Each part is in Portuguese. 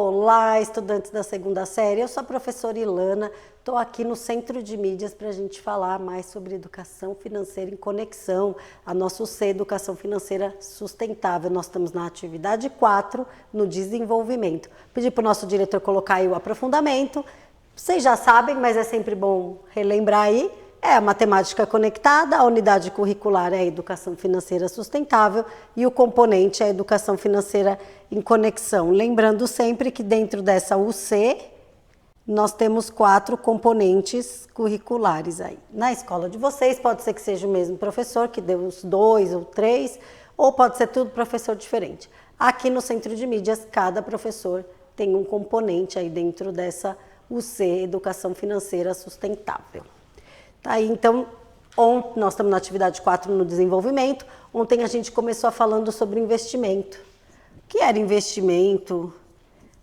Olá, estudantes da segunda série, eu sou a professora Ilana, estou aqui no Centro de Mídias para a gente falar mais sobre educação financeira em conexão, a nossa UC, Educação Financeira Sustentável. Nós estamos na atividade 4, no desenvolvimento. Pedi para o nosso diretor colocar aí o aprofundamento, vocês já sabem, mas é sempre bom relembrar aí. É a matemática conectada, a unidade curricular é a educação financeira sustentável e o componente é a educação financeira em conexão. Lembrando sempre que dentro dessa UC, nós temos 4 componentes curriculares aí. Na escola de vocês, pode ser que seja o mesmo professor, que deu os 2 ou 3, ou pode ser tudo professor diferente. Aqui no Centro de Mídias, cada professor tem um componente aí dentro dessa UC, Educação Financeira Sustentável. Tá aí, então, ontem nós estamos na atividade 4 no desenvolvimento. Ontem a gente começou falando sobre investimento. O que era investimento?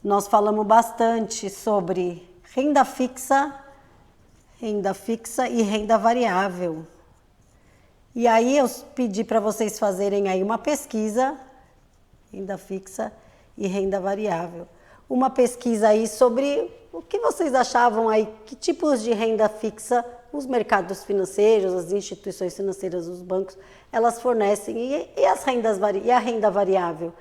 Nós falamos bastante sobre renda fixa e renda variável. E aí eu pedi para vocês fazerem aí uma pesquisa, renda fixa e renda variável. Uma pesquisa aí sobre o que vocês achavam aí, que tipos de renda fixa os mercados financeiros, as instituições financeiras, os bancos, elas fornecem. E a renda variável?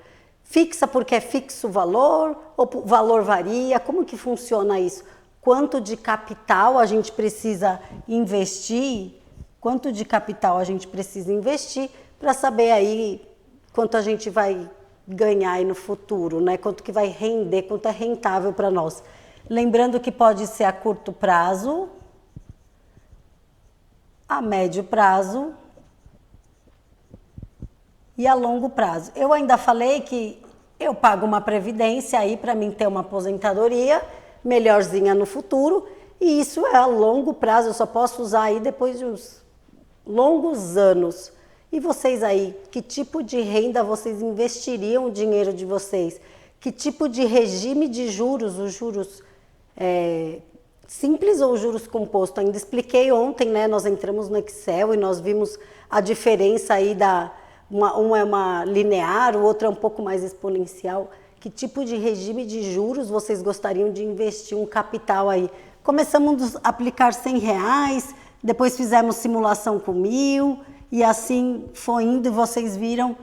Fixa porque é fixo o valor ou o valor varia? Como que funciona isso? Quanto de capital a gente precisa investir? Quanto de capital a gente precisa investir para saber aí quanto a gente vai ganhar aí no futuro, né? Quanto que vai render, quanto é rentável para nós. Lembrando que pode ser a curto prazo, a médio prazo e a longo prazo. Eu ainda falei que eu pago uma previdência aí para mim ter uma aposentadoria melhorzinha no futuro, e isso é a longo prazo, eu só posso usar aí depois de uns longos anos. E vocês aí, que tipo de renda vocês investiriam o dinheiro de vocês? Que tipo de regime de juros, os juros simples ou juros compostos? Ainda expliquei ontem, né? Nós entramos no Excel e nós vimos a diferença aí uma é uma linear, o outro é um pouco mais exponencial. Que tipo de regime de juros vocês gostariam de investir um capital aí? Começamos a aplicar R$100, depois fizemos simulação com 1.000 e assim foi indo, e vocês viram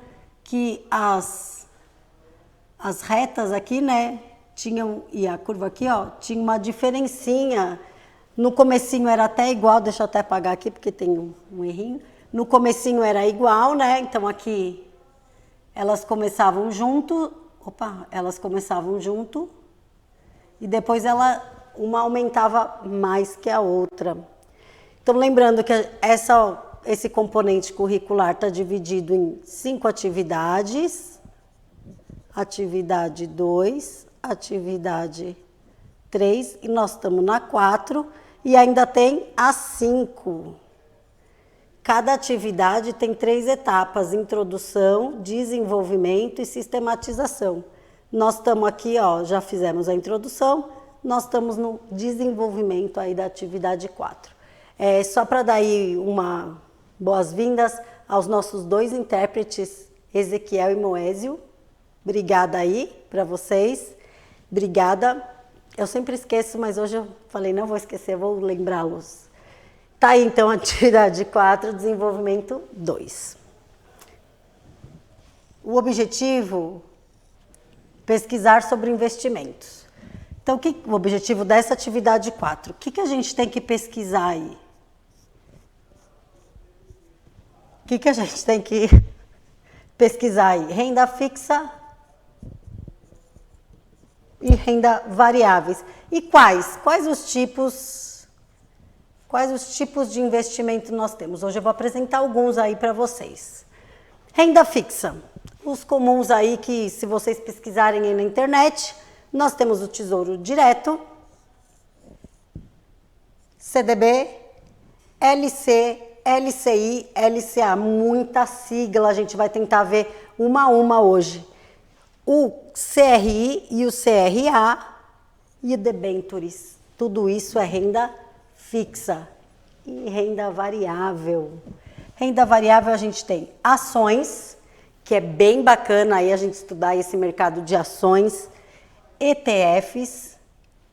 que as retas aqui, né? E a curva aqui, ó, tinha uma diferencinha. No comecinho era até igual, deixa eu até apagar aqui porque tem um errinho. No comecinho era igual, né? Então aqui elas começavam junto, e depois uma aumentava mais que a outra. Então lembrando que esse componente curricular está dividido em 5 atividades. Atividade 2, atividade 3, e nós estamos na 4, e ainda tem a 5. Cada atividade tem 3 etapas: introdução, desenvolvimento e sistematização. Nós estamos aqui, ó, já fizemos a introdução, nós estamos no desenvolvimento aí da atividade 4. Só para dar aí uma boas-vindas aos nossos 2 intérpretes, Ezequiel e Moésio. Obrigada aí para vocês. Obrigada. Eu sempre esqueço, mas hoje eu falei, não vou esquecer, vou lembrá-los. Tá aí então a atividade 4, desenvolvimento 2. O objetivo, pesquisar sobre investimentos. Então, o objetivo dessa atividade 4? O que a gente tem que pesquisar aí? O que a gente tem que pesquisar aí? Renda fixa e renda variáveis. E quais os tipos de investimento nós temos? Hoje eu vou apresentar alguns aí para vocês. Renda fixa. Os comuns aí que, se vocês pesquisarem aí na internet, nós temos o Tesouro Direto, CDB, LC, LCI, LCA, muita sigla, a gente vai tentar ver uma a uma hoje. O CRI e o CRA e o debentures, tudo isso é renda fixa. E renda variável. Renda variável a gente tem ações, que é bem bacana aí a gente estudar esse mercado de ações. ETFs,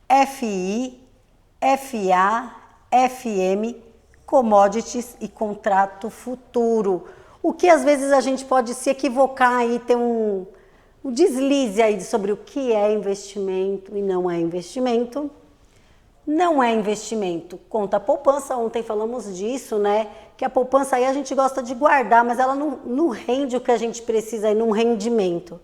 FI, FA, FM, commodities e contrato futuro. O que às vezes a gente pode se equivocar e ter um deslize aí sobre o que é investimento e não é investimento. Não é investimento, conta poupança, ontem falamos disso, né? Que a poupança aí a gente gosta de guardar, mas ela não rende o que a gente precisa aí num rendimento.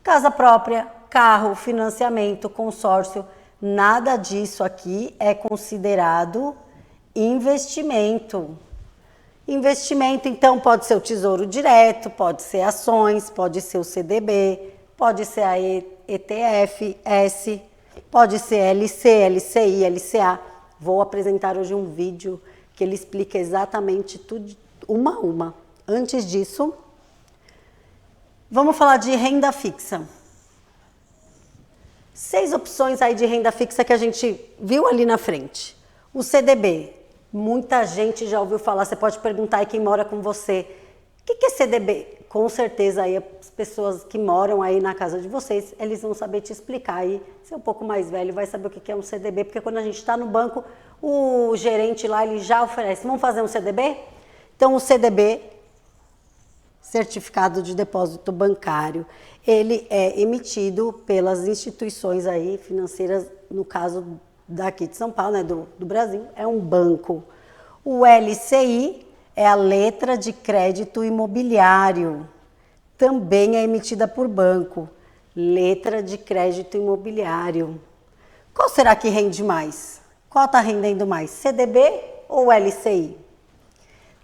Casa própria, carro, financiamento, consórcio, nada disso aqui é considerado investimento. Investimento, então, pode ser o Tesouro Direto, pode ser ações, pode ser o CDB, pode ser a ETF-S, pode ser LC, LCI, LCA. Vou apresentar hoje um vídeo que ele explica exatamente tudo, uma a uma. Antes disso, vamos falar de renda fixa. 6 opções aí de renda fixa que a gente viu ali na frente. O CDB, muita gente já ouviu falar, você pode perguntar aí quem mora com você. O que é CDB? Com certeza aí as pessoas que moram aí na casa de vocês, eles vão saber te explicar aí. Se é um pouco mais velho, vai saber o que é um CDB, porque quando a gente está no banco, o gerente lá, ele já oferece. Vamos fazer um CDB? Então o CDB, Certificado de Depósito Bancário, ele é emitido pelas instituições aí financeiras, no caso daqui de São Paulo, né, do Brasil, é um banco. O LCI é a letra de crédito imobiliário, também é emitida por banco, letra de crédito imobiliário. Qual será que rende mais? Qual está rendendo mais, CDB ou LCI?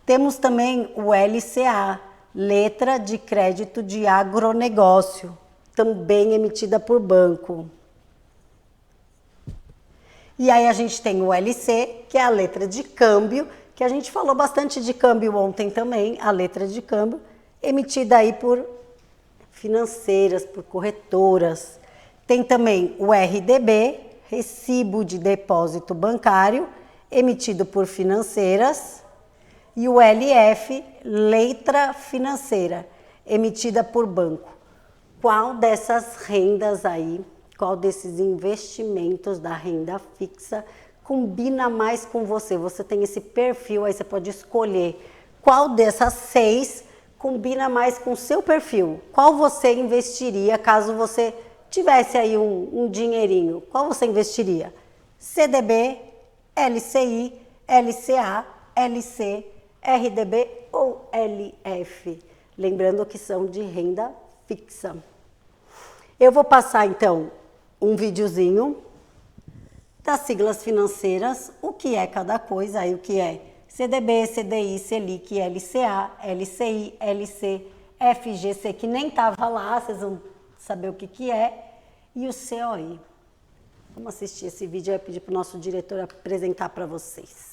Temos também o LCA, letra de crédito de agronegócio, também emitida por banco. E aí a gente tem o LC, que é a letra de câmbio, que a gente falou bastante de câmbio ontem também, a letra de câmbio, emitida aí por financeiras, por corretoras. Tem também o RDB, Recibo de Depósito Bancário, emitido por financeiras. E o LF, letra financeira, emitida por banco. Qual dessas rendas aí, qual desses investimentos da renda fixa combina mais com você? Você tem esse perfil, aí você pode escolher qual dessas 6 combina mais com o seu perfil. Qual você investiria caso você tivesse aí um dinheirinho? Qual você investiria? CDB, LCI, LCA, LC, RDB ou LF? Lembrando que são de renda fixa. Eu vou passar então um videozinho das siglas financeiras, o que é cada coisa, aí o que é CDB, CDI, Selic, LCA, LCI, LC, FGC, que nem estava lá, vocês vão saber o que é, e o COI. Vamos assistir esse vídeo, eu vou pedir para o nosso diretor apresentar para vocês.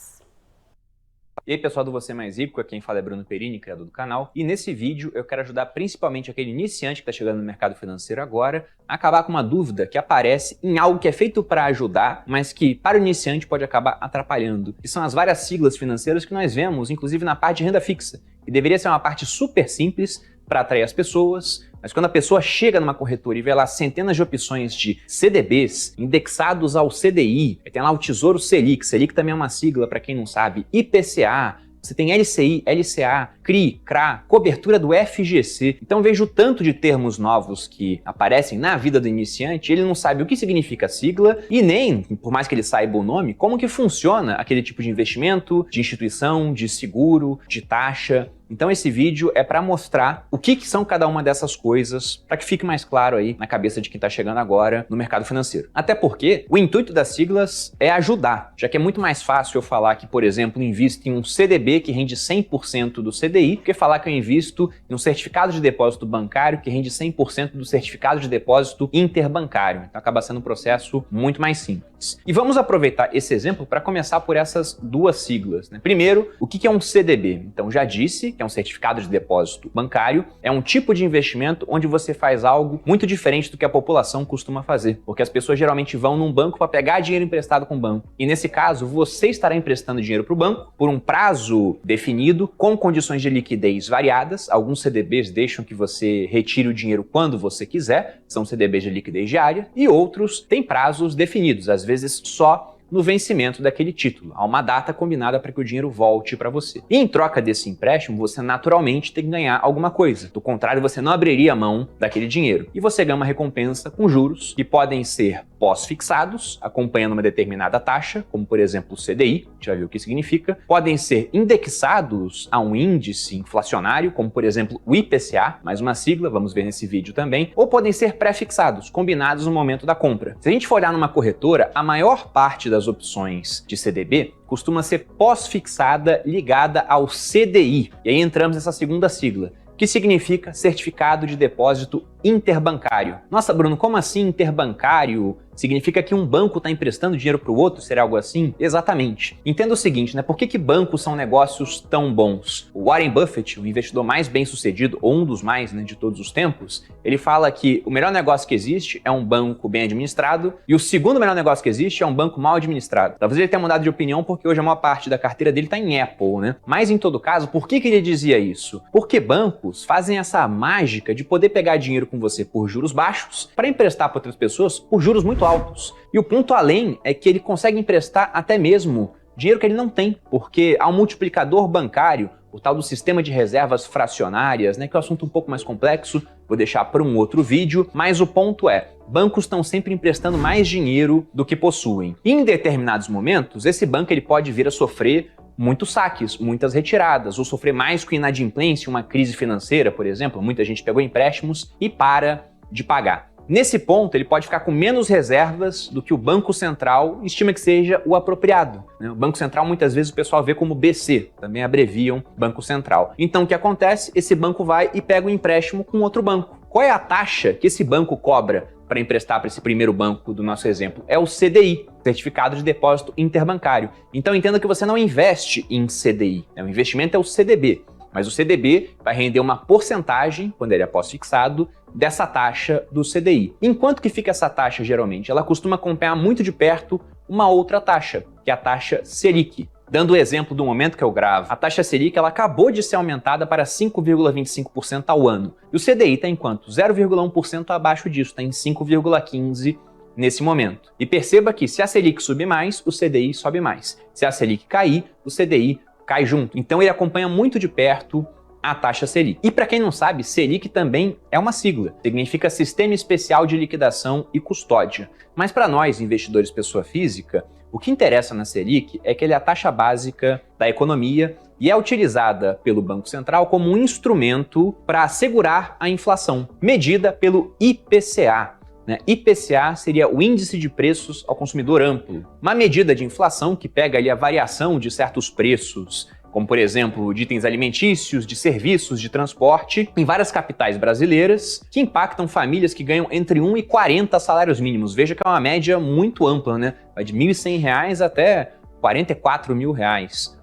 E aí pessoal do Você Mais Rico, aqui quem fala é Bruno Perini, criador do canal, e nesse vídeo eu quero ajudar principalmente aquele iniciante que está chegando no mercado financeiro agora a acabar com uma dúvida que aparece em algo que é feito para ajudar, mas que para o iniciante pode acabar atrapalhando, que são as várias siglas financeiras que nós vemos, inclusive na parte de renda fixa, que deveria ser uma parte super simples para atrair as pessoas, mas quando a pessoa chega numa corretora e vê lá centenas de opções de CDBs indexados ao CDI, tem lá o Tesouro Selic, Selic também é uma sigla para quem não sabe, IPCA, você tem LCI, LCA, CRI, CRA, cobertura do FGC. Então vejo o tanto de termos novos que aparecem na vida do iniciante, ele não sabe o que significa a sigla e nem, por mais que ele saiba o nome, como que funciona aquele tipo de investimento, de instituição, de seguro, de taxa. Então esse vídeo é para mostrar o que são cada uma dessas coisas, para que fique mais claro aí na cabeça de quem está chegando agora no mercado financeiro. Até porque o intuito das siglas é ajudar, já que é muito mais fácil eu falar que, por exemplo, invisto em um CDB que rende 100% do CDI, do que falar que eu invisto em um certificado de depósito bancário que rende 100% do certificado de depósito interbancário. Então acaba sendo um processo muito mais simples. E vamos aproveitar esse exemplo para começar por essas duas siglas, né? Primeiro, o que é um CDB? Então já disse, que é um certificado de depósito bancário, é um tipo de investimento onde você faz algo muito diferente do que a população costuma fazer, porque as pessoas geralmente vão num banco para pegar dinheiro emprestado com o banco. E nesse caso, você estará emprestando dinheiro para o banco por um prazo definido, com condições de liquidez variadas. Alguns CDBs deixam que você retire o dinheiro quando você quiser, são CDBs de liquidez diária, e outros têm prazos definidos, às vezes só no vencimento daquele título. Há uma data combinada para que o dinheiro volte para você. E em troca desse empréstimo, você naturalmente tem que ganhar alguma coisa. Do contrário, você não abriria a mão daquele dinheiro. E você ganha uma recompensa com juros que podem ser pós-fixados, acompanhando uma determinada taxa, como por exemplo o CDI, já viu o que significa. Podem ser indexados a um índice inflacionário, como por exemplo o IPCA, mais uma sigla, vamos ver nesse vídeo também. Ou podem ser pré-fixados, combinados no momento da compra. Se a gente for olhar numa corretora, a maior parte das opções de CDB costuma ser pós-fixada ligada ao CDI. E aí entramos nessa segunda sigla, que significa Certificado de Depósito Interbancário. Nossa, Bruno, como assim interbancário? Significa que um banco está emprestando dinheiro para o outro? Será algo assim? Exatamente. Entenda o seguinte, né? Por que bancos são negócios tão bons? O Warren Buffett, o investidor mais bem-sucedido, ou um dos mais, né, de todos os tempos, ele fala que o melhor negócio que existe é um banco bem administrado e o segundo melhor negócio que existe é um banco mal administrado. Talvez ele tenha mudado de opinião porque hoje a maior parte da carteira dele está em Apple, né? Mas em todo caso, por que ele dizia isso? Porque bancos fazem essa mágica de poder pegar dinheiro com você por juros baixos para emprestar para outras pessoas por juros muito altos. E o ponto além é que ele consegue emprestar até mesmo dinheiro que ele não tem, porque há um multiplicador bancário, o tal do sistema de reservas fracionárias, né, que é um assunto um pouco mais complexo, vou deixar para um outro vídeo, mas o ponto é, bancos estão sempre emprestando mais dinheiro do que possuem. E em determinados momentos, esse banco ele pode vir a sofrer muitos saques, muitas retiradas, ou sofrer mais com inadimplência, uma crise financeira, por exemplo. Muita gente pegou empréstimos e para de pagar. Nesse ponto, ele pode ficar com menos reservas do que o Banco Central estima que seja o apropriado, né? O Banco Central, muitas vezes, o pessoal vê como BC, também abreviam Banco Central. Então, o que acontece? Esse banco vai e pega um empréstimo com outro banco. Qual é a taxa que esse banco cobra para emprestar para esse primeiro banco do nosso exemplo? É o CDI, Certificado de Depósito Interbancário. Então, entenda que você não investe em CDI, né? O investimento é o CDB. Mas o CDB vai render uma porcentagem, quando ele é pós-fixado, dessa taxa do CDI. Enquanto que fica essa taxa, geralmente, ela costuma acompanhar muito de perto uma outra taxa, que é a taxa Selic. Dando o exemplo do momento que eu gravo, a taxa Selic ela acabou de ser aumentada para 5,25% ao ano. E o CDI está em quanto? 0,1% abaixo disso, está em 5,15% nesse momento. E perceba que se a Selic subir mais, o CDI sobe mais. Se a Selic cair, o CDI cai junto. Então ele acompanha muito de perto a taxa Selic. E para quem não sabe, Selic também é uma sigla. Significa Sistema Especial de Liquidação e Custódia. Mas para nós, investidores pessoa física, o que interessa na Selic é que ele é a taxa básica da economia e é utilizada pelo Banco Central como um instrumento para assegurar a inflação, medida pelo IPCA. IPCA seria o Índice de Preços ao Consumidor Amplo, uma medida de inflação que pega ali a variação de certos preços, como por exemplo de itens alimentícios, de serviços, de transporte, em várias capitais brasileiras, que impactam famílias que ganham entre 1 e 40 salários mínimos. Veja que é uma média muito ampla, né? Vai de R$ 1.100 até R$ 44 mil.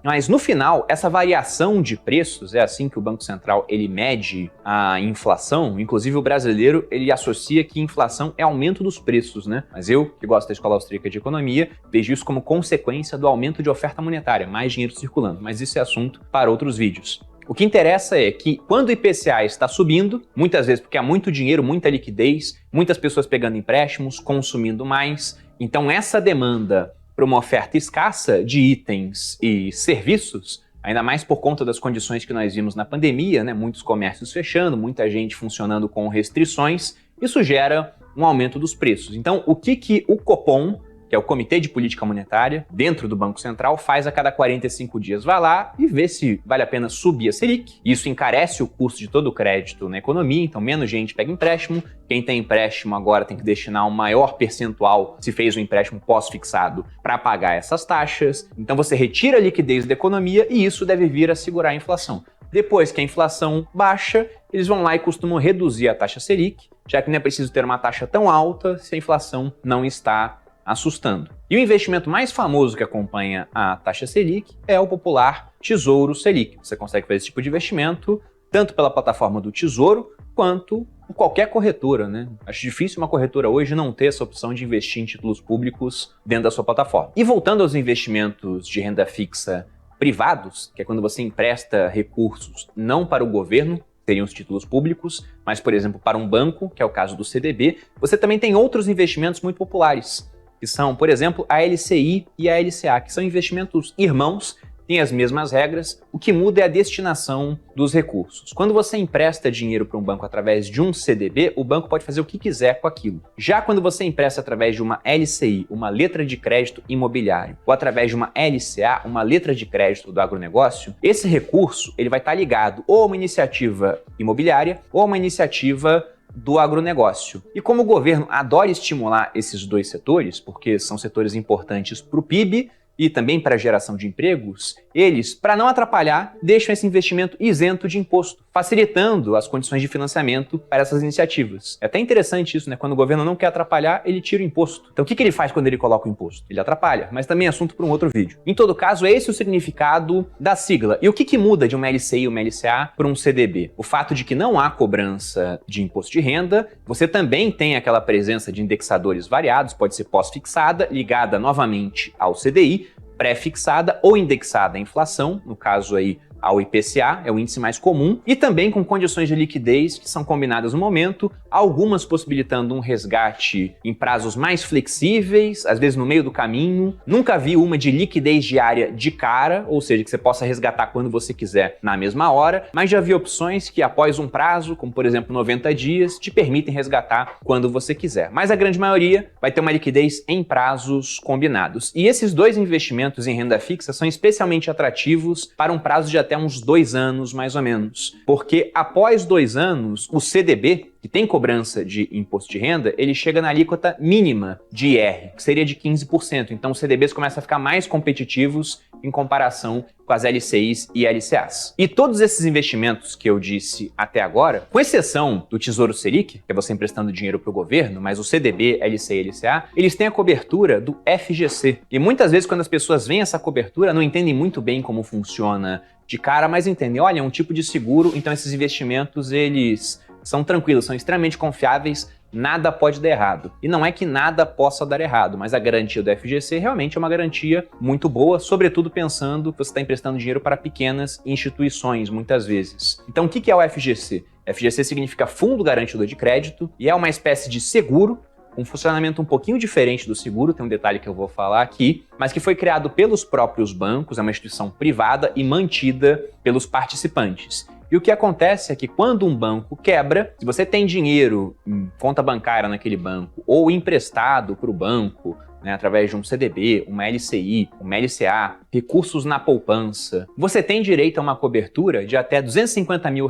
Mas no final, essa variação de preços, é assim que o Banco Central ele mede a inflação. Inclusive o brasileiro ele associa que inflação é aumento dos preços, né? Mas eu, que gosto da Escola Austríaca de Economia, vejo isso como consequência do aumento de oferta monetária, mais dinheiro circulando. Mas isso é assunto para outros vídeos. O que interessa é que quando o IPCA está subindo, muitas vezes porque há muito dinheiro, muita liquidez, muitas pessoas pegando empréstimos, consumindo mais, então essa demanda para uma oferta escassa de itens e serviços, ainda mais por conta das condições que nós vimos na pandemia, né? Muitos comércios fechando, muita gente funcionando com restrições, isso gera um aumento dos preços. Então, o que o Copom, que é o Comitê de Política Monetária, dentro do Banco Central, faz a cada 45 dias? Vai lá e vê se vale a pena subir a Selic. Isso encarece o custo de todo o crédito na economia, então menos gente pega empréstimo. Quem tem empréstimo agora tem que destinar um maior percentual, se fez um empréstimo pós-fixado, para pagar essas taxas. Então você retira a liquidez da economia e isso deve vir a segurar a inflação. Depois que a inflação baixa, eles vão lá e costumam reduzir a taxa Selic, já que não é preciso ter uma taxa tão alta se a inflação não está assustando. E o investimento mais famoso que acompanha a taxa Selic é o popular Tesouro Selic. Você consegue fazer esse tipo de investimento tanto pela plataforma do Tesouro quanto por qualquer corretora, né? Acho difícil uma corretora hoje não ter essa opção de investir em títulos públicos dentro da sua plataforma. E voltando aos investimentos de renda fixa privados, que é quando você empresta recursos não para o governo, seriam os títulos públicos, mas, por exemplo, para um banco, que é o caso do CDB, você também tem outros investimentos muito populares, que são, por exemplo, a LCI e a LCA, que são investimentos irmãos, têm as mesmas regras, o que muda é a destinação dos recursos. Quando você empresta dinheiro para um banco através de um CDB, o banco pode fazer o que quiser com aquilo. Já quando você empresta através de uma LCI, uma letra de crédito imobiliário, ou através de uma LCA, uma letra de crédito do agronegócio, esse recurso ele vai estar ligado ou a uma iniciativa imobiliária ou a uma iniciativa do agronegócio. E como o governo adora estimular esses dois setores, porque são setores importantes para o PIB, e também para a geração de empregos, eles, para não atrapalhar, deixam esse investimento isento de imposto, facilitando as condições de financiamento para essas iniciativas. É até interessante isso, né? Quando o governo não quer atrapalhar, ele tira o imposto. Então o que ele faz quando ele coloca o imposto? Ele atrapalha, mas também é assunto para um outro vídeo. Em todo caso, esse é o significado da sigla. E o que muda de uma LCI ou uma LCA para um CDB? O fato de que não há cobrança de imposto de renda, você também tem aquela presença de indexadores variados, pode ser pós-fixada, ligada novamente ao CDI, pré-fixada ou indexada à inflação, no caso aí ao IPCA, é o índice mais comum, e também com condições de liquidez que são combinadas no momento, algumas possibilitando um resgate em prazos mais flexíveis, às vezes no meio do caminho. Nunca vi uma de liquidez diária de cara, ou seja, que você possa resgatar quando você quiser na mesma hora, mas já vi opções que após um prazo, como por exemplo 90 dias, te permitem resgatar quando você quiser. Mas a grande maioria vai ter uma liquidez em prazos combinados. E esses dois investimentos em renda fixa são especialmente atrativos para um prazo de até uns 2 anos, mais ou menos. Porque após 2 anos, o CDB, que tem cobrança de imposto de renda, ele chega na alíquota mínima de IR, que seria de 15%. Então os CDBs começam a ficar mais competitivos em comparação com as LCIs e LCAs. E todos esses investimentos que eu disse até agora, com exceção do Tesouro Selic, que é você emprestando dinheiro para o governo, mas o CDB, LCI e LCA, eles têm a cobertura do FGC. E muitas vezes quando as pessoas veem essa cobertura, não entendem muito bem como funciona de cara, mas entendem, olha, é um tipo de seguro, então esses investimentos, eles são tranquilos, são extremamente confiáveis, nada pode dar errado. E não é que nada possa dar errado, mas a garantia do FGC realmente é uma garantia muito boa, sobretudo pensando que você está emprestando dinheiro para pequenas instituições, muitas vezes. Então o que é o FGC? FGC significa Fundo Garantidor de Crédito e é uma espécie de seguro, um funcionamento um pouquinho diferente do seguro, tem um detalhe que eu vou falar aqui, mas que foi criado pelos próprios bancos, é uma instituição privada e mantida pelos participantes. E o que acontece é que quando um banco quebra, se você tem dinheiro em conta bancária naquele banco ou emprestado para o banco, né, através de um CDB, uma LCI, uma LCA, recursos na poupança, você tem direito a uma cobertura de até R$250 mil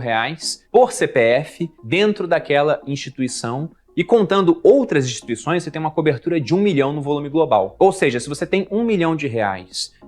por CPF dentro daquela instituição. E contando outras instituições, você tem uma cobertura de 1 milhão no volume global. Ou seja, se você tem R$1 milhão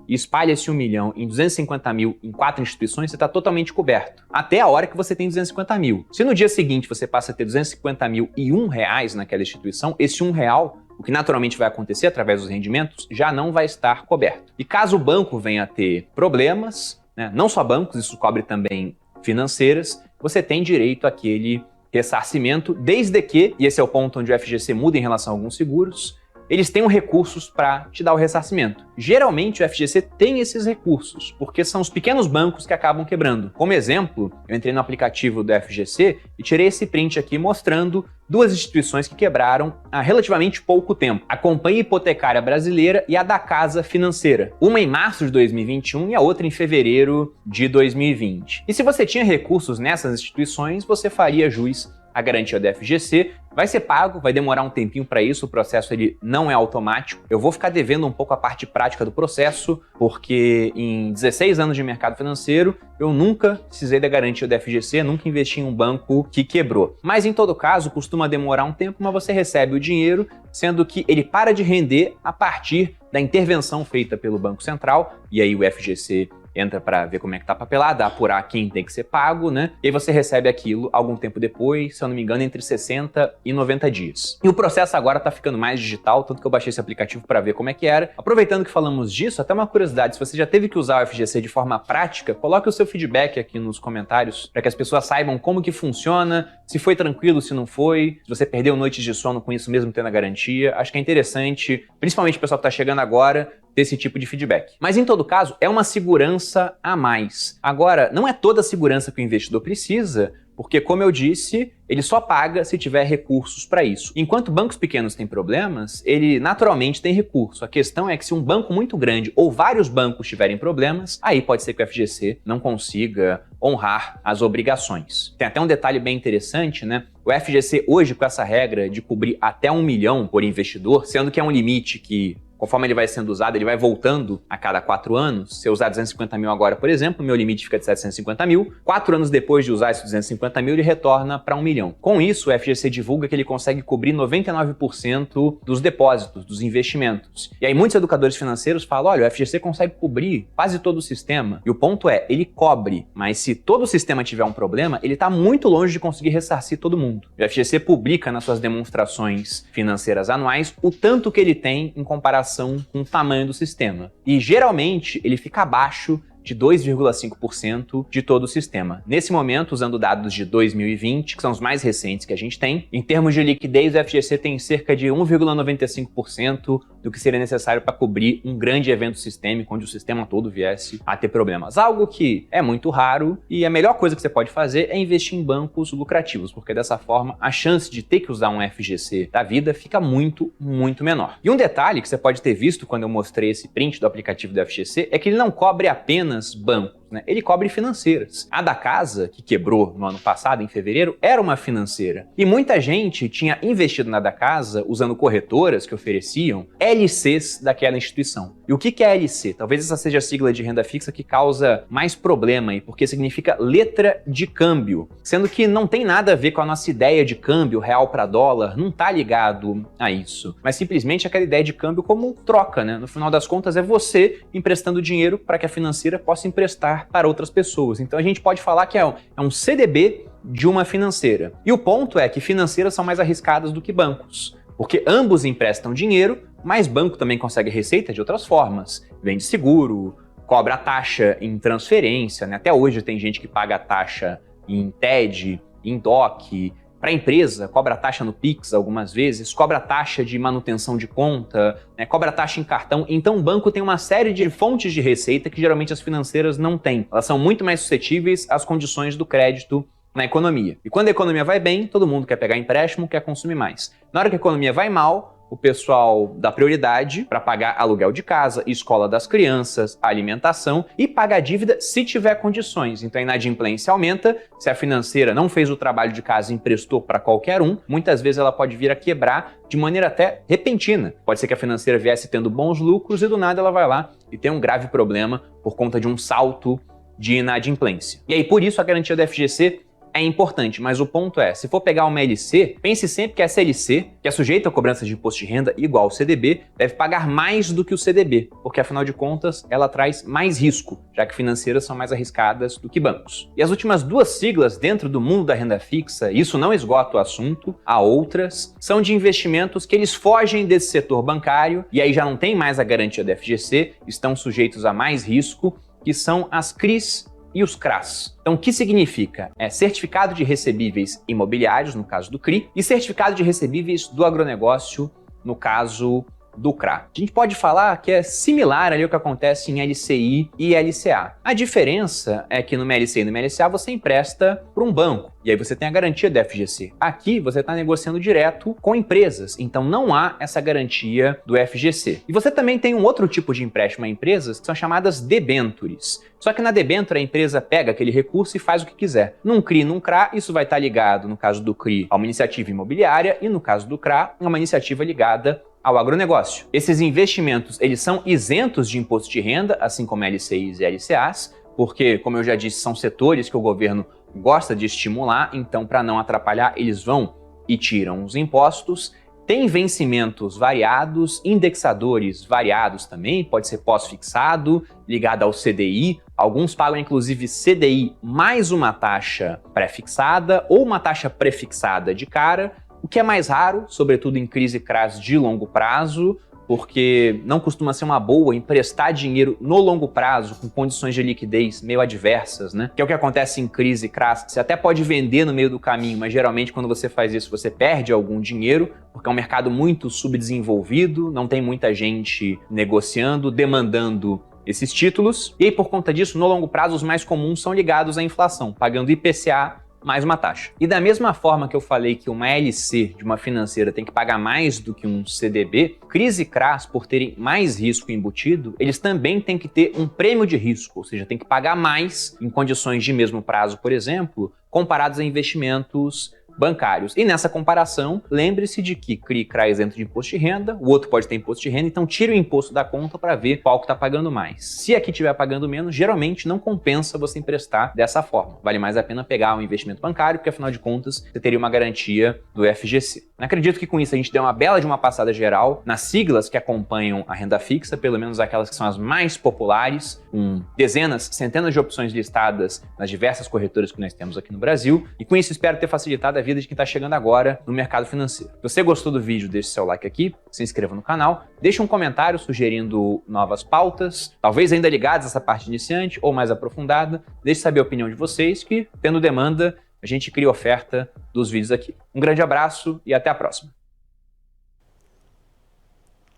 e espalha esse 1 milhão em 250 mil em 4 instituições, você está totalmente coberto. Até a hora que você tem 250 mil. Se no dia seguinte você passa a ter 250 mil e R$1 naquela instituição, esse R$1, o que naturalmente vai acontecer através dos rendimentos, já não vai estar coberto. E caso o banco venha a ter problemas, né, não só bancos, isso cobre também financeiras, você tem direito àquele ressarcimento, desde que, e esse é o ponto onde o FGC muda em relação a alguns seguros, eles tenham recursos para te dar o ressarcimento. Geralmente o FGC tem esses recursos, porque são os pequenos bancos que acabam quebrando. Como exemplo, eu entrei no aplicativo do FGC e tirei esse print aqui mostrando 2 instituições que quebraram há relativamente pouco tempo. A Companhia Hipotecária Brasileira e a da Casa Financeira. Uma em março de 2021 e a outra em fevereiro de 2020. E se você tinha recursos nessas instituições, você faria jus à garantia do FGC, vai ser pago, vai demorar um tempinho para isso, o processo ele não é automático. Eu vou ficar devendo um pouco a parte prática do processo, porque em 16 anos de mercado financeiro, eu nunca precisei da garantia do FGC, nunca investi em um banco que quebrou. Mas em todo caso, costuma demorar um tempo, mas você recebe o dinheiro, sendo que ele para de render a partir da intervenção feita pelo Banco Central, e aí o FGC entra para ver como é que tá papelada, apurar quem tem que ser pago, né? E aí você recebe aquilo algum tempo depois, se eu não me engano, entre 60 e 90 dias. E o processo agora tá ficando mais digital, tanto que eu baixei esse aplicativo para ver como é que era. Aproveitando que falamos disso, até uma curiosidade, se você já teve que usar o FGC de forma prática, coloque o seu feedback aqui nos comentários para que as pessoas saibam como que funciona, se foi tranquilo, se não foi, se você perdeu noites de sono com isso mesmo tendo a garantia. Acho que é interessante, principalmente o pessoal que tá chegando agora, ter esse tipo de feedback. Mas em todo caso, é uma segurança a mais. Agora, não é toda a segurança que o investidor precisa, porque, como eu disse, ele só paga se tiver recursos para isso. Enquanto bancos pequenos têm problemas, ele naturalmente tem recurso. A questão é que se um banco muito grande ou vários bancos tiverem problemas, aí pode ser que o FGC não consiga honrar as obrigações. Tem até um detalhe bem interessante, né? O FGC hoje, com essa regra de cobrir até 1 milhão por investidor, sendo que é um limite que, conforme ele vai sendo usado, ele vai voltando a cada 4 anos. Se eu usar 250 mil agora, por exemplo, meu limite fica de 750 mil. 4 anos depois de usar esses 250 mil, ele retorna para 1 milhão. Com isso, o FGC divulga que ele consegue cobrir 99% dos depósitos, dos investimentos. E aí muitos educadores financeiros falam, olha, o FGC consegue cobrir quase todo o sistema. E o ponto é, ele cobre, mas se todo o sistema tiver um problema, ele está muito longe de conseguir ressarcir todo mundo. O FGC publica nas suas demonstrações financeiras anuais o tanto que ele tem em comparação com o tamanho do sistema. E geralmente ele fica abaixo de 2,5% de todo o sistema. Nesse momento, usando dados de 2020, que são os mais recentes que a gente tem, em termos de liquidez, o FGC tem cerca de 1,95% do que seria necessário para cobrir um grande evento sistêmico, onde o sistema todo viesse a ter problemas. Algo que é muito raro e a melhor coisa que você pode fazer é investir em bancos lucrativos, porque dessa forma a chance de ter que usar um FGC da vida fica muito, muito menor. E um detalhe que você pode ter visto quando eu mostrei esse print do aplicativo do FGC é que ele não cobre apenas bancos, né? Ele cobre financeiras. A da casa, que quebrou no ano passado, em fevereiro, era uma financeira. E muita gente tinha investido na da casa usando corretoras que ofereciam LCs daquela instituição. E o que é LC? Talvez essa seja a sigla de renda fixa que causa mais problema aí, porque significa letra de câmbio. Sendo que não tem nada a ver com a nossa ideia de câmbio real para dólar, não tá ligado a isso. Mas simplesmente aquela ideia de câmbio como troca, né? No final das contas é você emprestando dinheiro para que a financeira possa emprestar para outras pessoas. Então a gente pode falar que é um CDB de uma financeira. E o ponto é que financeiras são mais arriscadas do que bancos, porque ambos emprestam dinheiro, mas banco também consegue receita de outras formas. Vende seguro, cobra taxa em transferência, né? Até hoje tem gente que paga a taxa em TED, em DOC. Para a empresa, cobra taxa no Pix algumas vezes, cobra taxa de manutenção de conta, né, cobra taxa em cartão. Então o banco tem uma série de fontes de receita que geralmente as financeiras não têm. Elas são muito mais suscetíveis às condições do crédito na economia. E quando a economia vai bem, todo mundo quer pegar empréstimo, quer consumir mais. Na hora que a economia vai mal, o pessoal dá prioridade para pagar aluguel de casa, escola das crianças, alimentação e pagar dívida se tiver condições. Então a inadimplência aumenta, se a financeira não fez o trabalho de casa e emprestou para qualquer um, muitas vezes ela pode vir a quebrar de maneira até repentina. Pode ser que a financeira viesse tendo bons lucros e do nada ela vai lá e tem um grave problema por conta de um salto de inadimplência. E aí por isso a garantia do FGC é importante, mas o ponto é, se for pegar uma LC, pense sempre que essa LC, que é sujeita a cobrança de imposto de renda igual ao CDB, deve pagar mais do que o CDB, porque afinal de contas ela traz mais risco, já que financeiras são mais arriscadas do que bancos. E as últimas duas siglas dentro do mundo da renda fixa, isso não esgota o assunto, há outras, são de investimentos que eles fogem desse setor bancário e aí já não tem mais a garantia do FGC, estão sujeitos a mais risco, que são as CRIs e os CRAs. Então, o que significa? É certificado de recebíveis imobiliários, no caso do CRI, e certificado de recebíveis do agronegócio, no caso do CRA. A gente pode falar que é similar ali ao que acontece em LCI e LCA. A diferença é que no MLCI e no MLCA você empresta para um banco, e aí você tem a garantia do FGC. Aqui você está negociando direto com empresas, então não há essa garantia do FGC. E você também tem um outro tipo de empréstimo a empresas que são chamadas debêntures. Só que na debênture a empresa pega aquele recurso e faz o que quiser. Num CRI e num CRA, isso vai estar ligado, no caso do CRI, a uma iniciativa imobiliária e no caso do CRA, a uma iniciativa ligada ao agronegócio. Esses investimentos, eles são isentos de imposto de renda, assim como LCIs e LCAs, porque, como eu já disse, são setores que o governo gosta de estimular, então para não atrapalhar, eles vão e tiram os impostos. Tem vencimentos variados, indexadores variados também, pode ser pós-fixado, ligado ao CDI. Alguns pagam inclusive CDI mais uma taxa pré-fixada ou uma taxa prefixada de cara, o que é mais raro, sobretudo em crise CRAS de longo prazo, porque não costuma ser uma boa emprestar dinheiro no longo prazo com condições de liquidez meio adversas, né? Que é o que acontece em crise CRAS. Você até pode vender no meio do caminho, mas geralmente quando você faz isso você perde algum dinheiro, porque é um mercado muito subdesenvolvido, não tem muita gente negociando, demandando esses títulos. E aí, por conta disso, no longo prazo, os mais comuns são ligados à inflação, pagando IPCA mais uma taxa. E da mesma forma que eu falei que uma LC de uma financeira tem que pagar mais do que um CDB, crise CRAS, por terem mais risco embutido, eles também têm que ter um prêmio de risco, ou seja, tem que pagar mais em condições de mesmo prazo, por exemplo, comparados a investimentos bancários. E nessa comparação, lembre-se de que CRI e CRA é isento de imposto de renda, o outro pode ter imposto de renda, então tire o imposto da conta para ver qual que está pagando mais. Se aqui estiver pagando menos, geralmente não compensa você emprestar dessa forma. Vale mais a pena pegar um investimento bancário, porque afinal de contas você teria uma garantia do FGC. Acredito que com isso a gente deu uma bela de uma passada geral nas siglas que acompanham a renda fixa, pelo menos aquelas que são as mais populares, com dezenas, centenas de opções listadas nas diversas corretoras que nós temos aqui no Brasil. E com isso espero ter facilitado a vida de quem está chegando agora no mercado financeiro. Se você gostou do vídeo, deixe seu like aqui, se inscreva no canal, deixe um comentário sugerindo novas pautas, talvez ainda ligadas a essa parte iniciante ou mais aprofundada. Deixe saber a opinião de vocês, que, tendo demanda, a gente cria oferta dos vídeos aqui. Um grande abraço e até a próxima.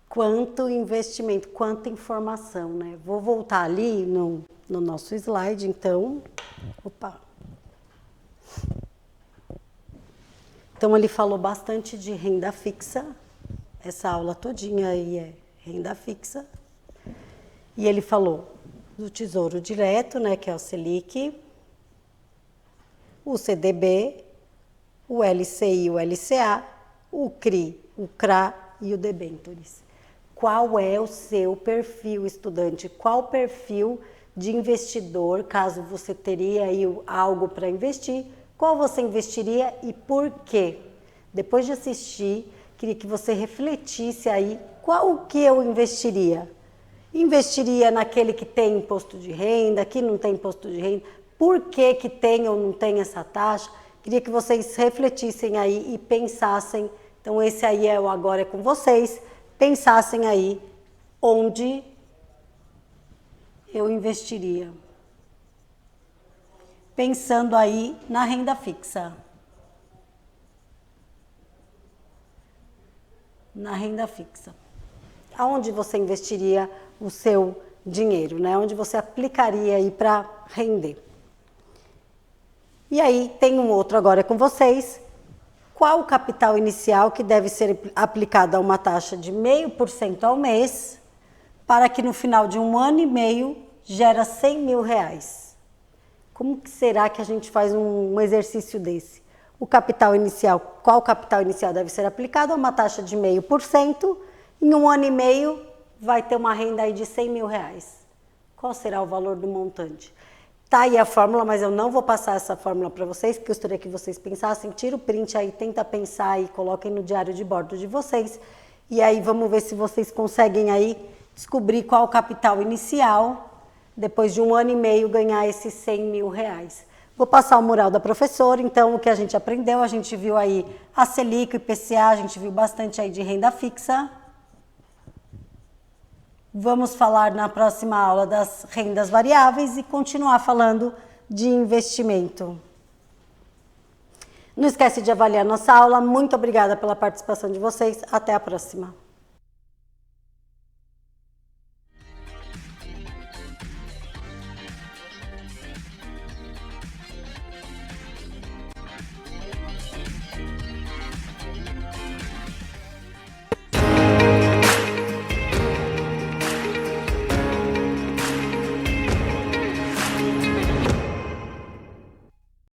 Quanto investimento, quanta informação, né? Vou voltar ali no nosso slide, então. Opa! Então, ele falou bastante de renda fixa. Essa aula todinha aí é renda fixa. E ele falou do Tesouro Direto, né, que é o Selic, o CDB, o LCI, o LCA, o CRI, o CRA e o debentures. Qual é o seu perfil, estudante? Qual perfil de investidor, caso você teria aí algo para investir, qual você investiria e por quê? Depois de assistir, queria que você refletisse aí qual que eu investiria. Investiria naquele que tem imposto de renda, que não tem imposto de renda, por que que tem ou não tem essa taxa? Queria que vocês refletissem aí e pensassem, então esse aí é o Agora é com vocês, pensassem aí onde eu investiria. Pensando aí na renda fixa. Na renda fixa. Aonde você investiria o seu dinheiro, né? Onde você aplicaria aí para render. E aí tem um outro agora com vocês. Qual o capital inicial que deve ser aplicado a uma taxa de 0,5% ao mês para que no final de 1 ano e meio gera 100 mil reais? Como que será que a gente faz um exercício desse? O capital inicial, qual capital inicial deve ser aplicado a uma taxa de 0,5%? Em 1 ano e meio vai ter uma renda aí de 100 mil reais. Qual será o valor do montante? Tá aí a fórmula, mas eu não vou passar essa fórmula para vocês, porque eu gostaria que vocês pensassem. Tira o print aí, tenta pensar e coloquem no diário de bordo de vocês. E aí vamos ver se vocês conseguem aí descobrir qual o capital inicial, depois de 1 ano e meio ganhar esses 100 mil reais. Vou passar o mural da professora, então o que a gente aprendeu, a gente viu aí a Selic, o IPCA, a gente viu bastante aí de renda fixa. Vamos falar na próxima aula das rendas variáveis e continuar falando de investimento. Não esquece de avaliar nossa aula. Muito obrigada pela participação de vocês. Até a próxima.